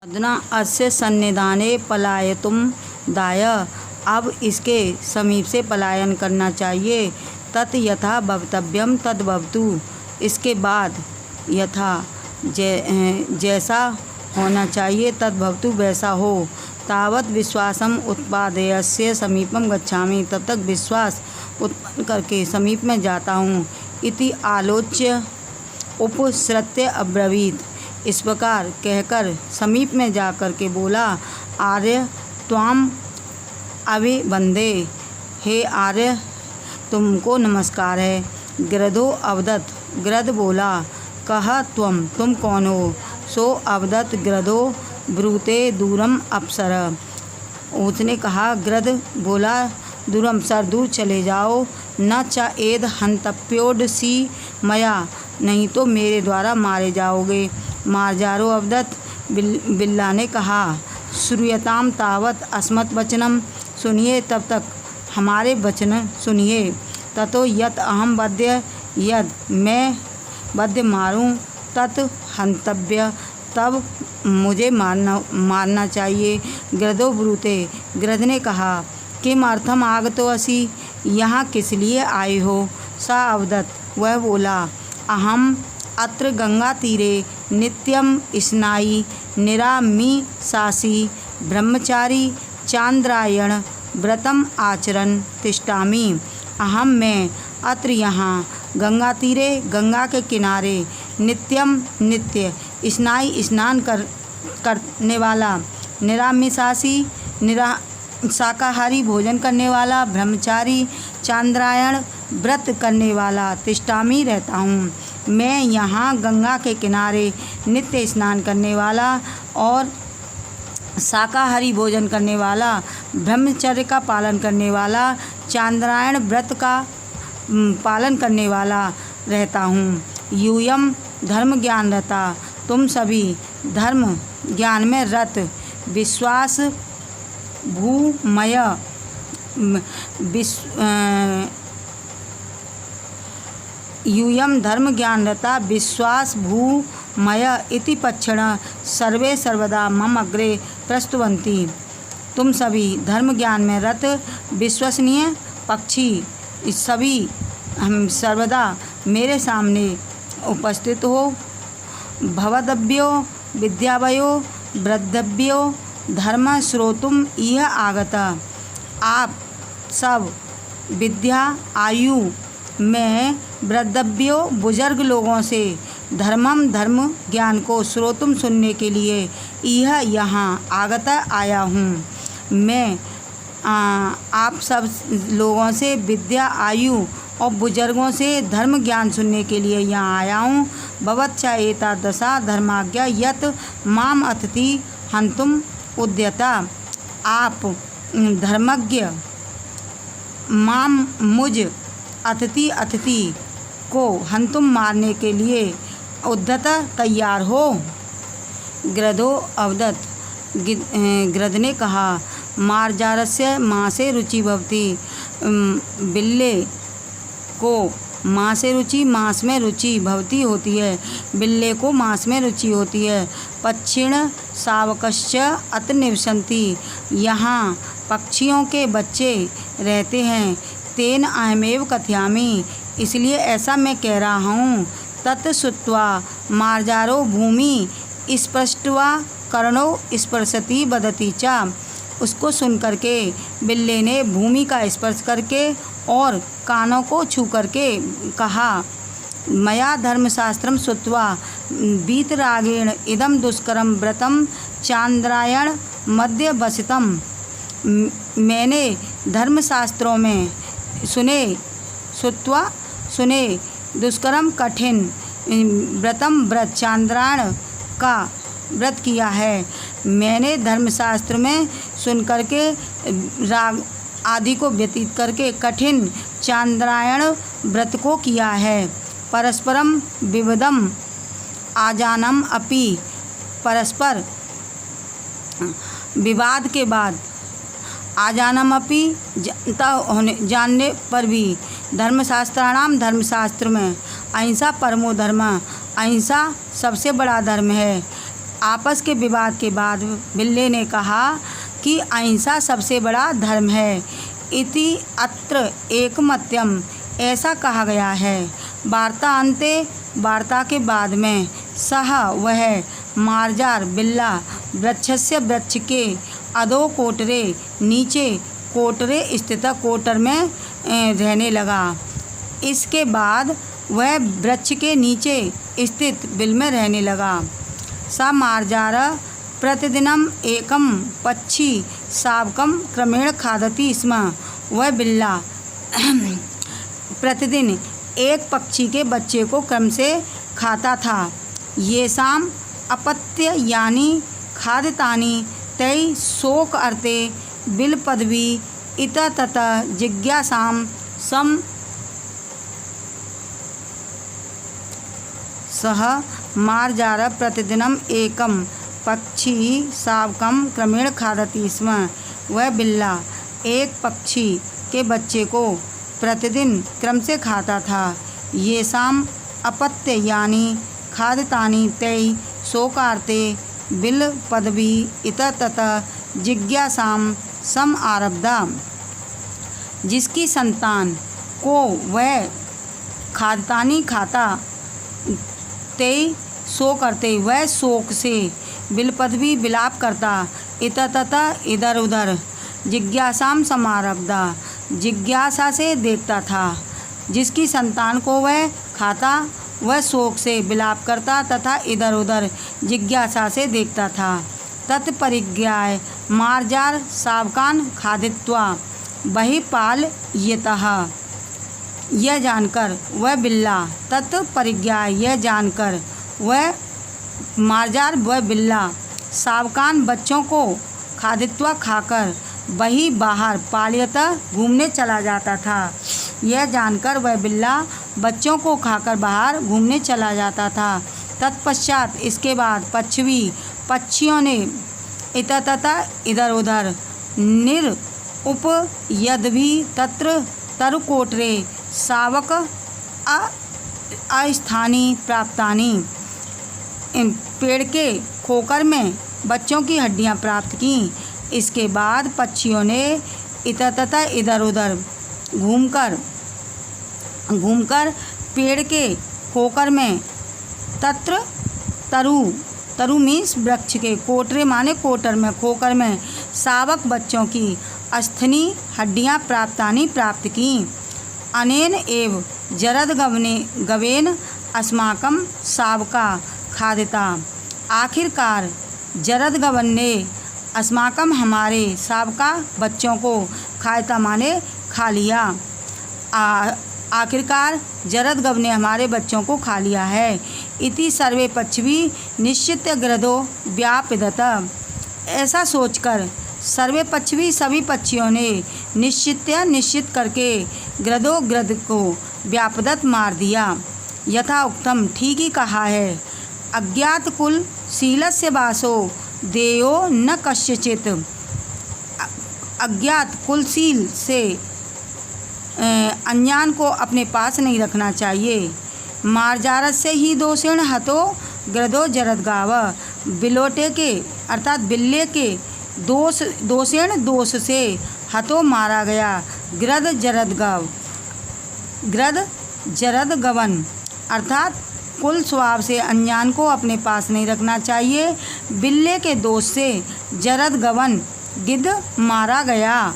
अधुना अस्य सन्निधाने पलायितुं दाय, अब इसके समीप से पलायन करना चाहिए। तत् यथा भवितव्यं तद् भवतु, इसके बाद यथा जैसा होना चाहिए तद् भवतु वैसा हो। तावत् विश्वासम उत्पादयस्य समीपम गच्छामि, तब तक विश्वास उत्पन्न करके समीप में जाता हूँ। इति आलोच्य उपसृत्य अब्रवीत, इस प्रकार कहकर समीप में जाकर के बोला, आर्य त्वाम अभिवंदे, हे आर्य तुमको नमस्कार है। गृधो अवदत्, गृध बोला, कह तुम कौन हो। सो अवदत् गृधो ब्रूते दूरम अप्सर, उसने कहा, गृध बोला, दूरम सर, दूर चले जाओ। न च एद हंतप्योडसी मया, नहीं तो मेरे द्वारा मारे जाओगे। मार्जारो अवदत्, बिल्ला ने कहा, श्रूयताम तावत् अस्मत् वचनम, सुनिए तब तक हमारे वचन सुनिए। ततो यत् अहम वध्य, यद मैं वध्य मारूं, तत् हंतव्य, तब मुझे मारना चाहिए। गृधो ब्रूते, गृध ने कहा, किम अर्थम आगतो असि, यहाँ किस लिए आए हो। सा अवदत्, वह बोला, अहम अत्र गंगा तीरे नित्यम स्नायी निरामीसासी ब्रह्मचारी चांद्रायण व्रतम आचरन तिष्ठामि। अहम मैं अत्र यहाँ गंगा तीरे, गंगा के किनारे, नित्यम नित्य, स्नायी स्नान करने वाला, निरामिषासी शाकाहारी भोजन करने वाला, ब्रह्मचारी चांद्रायण व्रत करने वाला, तिष्ठामी रहता हूँ। मैं यहाँ गंगा के किनारे नित्य स्नान करने वाला और शाकाहारी भोजन करने वाला, ब्रह्मचर्य का पालन करने वाला, चांद्रायण व्रत का पालन करने वाला रहता हूँ। यूयम धर्म ज्ञान रता, तुम सभी धर्म ज्ञान में रत, विश्वास भूमय यूयम धर्म ज्ञान रता विश्वास भूमय इति पक्षण सर्वे सर्वदा मम अग्रे प्रस्तुवन्ति। तुम सभी धर्म ज्ञान में रत विश्वसनीय पक्षी सभी हम सर्वदा मेरे सामने उपस्थित हो। भवदभ्यो विद्यावयो वृद्धभ्यो धर्म श्रोतुम इह आगता, आप सब विद्या आयु में वृद्धभ्यो बुजुर्ग लोगों से धर्म ज्ञान को श्रोतुम सुनने के लिए यह यहाँ आगता आया हूँ। मैं आप सब लोगों से विद्या आयु और बुजुर्गों से धर्म ज्ञान सुनने के लिए यहाँ आया हूँ। भवच्चा एतादशा धर्माज्ञा यत माम अतिथि हंतुम उद्यता, आप धर्मज्ञ माम मुझ अतिथि को हंतुम मारने के लिए उद्यत तैयार हो। गृधो अवदत्, गृध ने कहा, मार्जारस्य माँ से रुचि भवति, बिल्ले को माँ से रुचि, मांस में रुचि भवती होती है, बिल्ले को मांस में रुचि होती है। पक्षिण शावकश्च अत्र निवसन्ति, यहाँ पक्षियों के बच्चे रहते हैं। तेन अहमेव कथयामि, इसलिए ऐसा मैं कह रहा हूँ। तत् श्रुत्वा मार्जारो भूमि स्पृष्ट्वा कर्णो स्पर्शति वदति च, उसको सुन करके बिल्ले ने भूमि का स्पर्श करके और कानों को छू करके कहा, मया धर्मशास्त्रम श्रुत्वा वीतरागेण इदम दुष्करम व्रतम चांद्रायण मध्य वसितम, मैंने धर्मशास्त्रों में सुने दुष्करम कठिन व्रतम व्रत चांद्रायण का व्रत किया है। मैंने धर्मशास्त्र में सुन करके राग आदि को व्यतीत करके कठिन चांद्रायण व्रत को किया है। परस्परम विविधम आजानम अपि, परस्पर विवाद के बाद आजानम अपि जानने पर भी, धर्मशास्त्राणाम धर्मशास्त्र में अहिंसा परमो धर्म, अहिंसा सबसे बड़ा धर्म है। आपस के विवाद के बाद बिल्ले ने कहा कि अहिंसा सबसे बड़ा धर्म है। इति अत्र एकमत्यम, ऐसा कहा गया है। वार्ता अंते, वार्ता के बाद में, सह वह मार्जार बिल्ला वृक्षस्य वृक्ष के अधो कोटरे, नीचे कोटरे स्थित कोटर में रहने लगा। इसके बाद वह वृक्ष के नीचे स्थित बिल में रहने लगा। स मार्जार प्रतिदिनम एकम पक्षी शावकम क्रमेण खादति स्म, वह बिल्ला प्रतिदिन एक पक्षी के बच्चे को क्रम से खाता था। ये शाम अपत्य यानी खादितानि तै शोक अर्थे बिल पदवी इत तत जिज्ञासाम सम सह मार्जार प्रतिदिनम एकम पक्षी शावकम क्रमेण खादति स्म, वह बिल्ला एक पक्षी के बच्चे को प्रतिदिन क्रम से खाता था। ये शाम अपत्य यानी खादितानि तै शोकार्थे बिल पदवी इत तत जिज्ञासाम सम आरब्धा, जिसकी संतान को वह खादितानि खाता ते सो करते, वह शोक से बिल पदवी विलाप करता, इत तथा इधर उधर, जिज्ञासाम समारब्धा, जिज्ञासा से देखता था। जिसकी संतान को वह खाता वह शोक से विलाप करता तथा इधर उधर जिज्ञासा से देखता था। तत्परिज्ञाय मार्जार शावकान खादित्वा वही पाल यतः, यह जानकर वह बिल्ला, तत्परिज्ञाय यह जानकर वह मार्जार वह बिल्ला शावकान बच्चों को खादित्वा खाकर वही बाहर पालयतः घूमने चला जाता था। यह जानकर वह बिल्ला बच्चों को खाकर बाहर घूमने चला जाता था। तत्पश्चात इसके बाद पक्षियों ने इत तथा इधर उधर निर उप यद्भी तत्र तरुकोटरे शावक अस्थानी प्राप्तानी, पेड़ के खोकर में बच्चों की हड्डियां प्राप्त की। इसके बाद पक्षियों ने इत तथा इधर उधर घूमकर पेड़ के खोकर में तत्र तरु मीन्स वृक्ष के, कोटरे माने कोटर में, खोकर में शावक बच्चों की अस्थनी हड्डियां प्राप्त की। अनेन एव जरद गवेन अस्माकं शावका खादिता, आखिरकार जरद गवन ने अस्माकम हमारे शावका बच्चों को खादिता माने खा लिया। आखिरकार जरद गव ने हमारे बच्चों को खा लिया है। इति सर्वे पक्षी निश्चित ग्रदो व्यापिदत, ऐसा सोचकर सर्वे पक्षी सभी पक्षियों ने निश्चित करके ग्रद को व्यापदत मार दिया। यथा उक्तम, ठीक ही कहा है। अज्ञात कुल शीलस्य वासो देयो न कस्यचित, अज्ञात कुलशील से अज्ञान को अपने पास नहीं रखना चाहिए। मार्जारस्य ही दोषेण हतो ग्रदो जरदगाव, बिलोटे के अर्थात बिल्ले के दोषेण दोष से हतो मारा गया ग्रद जरदगवन, अर्थात कुल स्वभाव से अज्ञान को अपने पास नहीं रखना चाहिए। बिल्ले के दोष से जरदगवन गिद्ध मारा गया।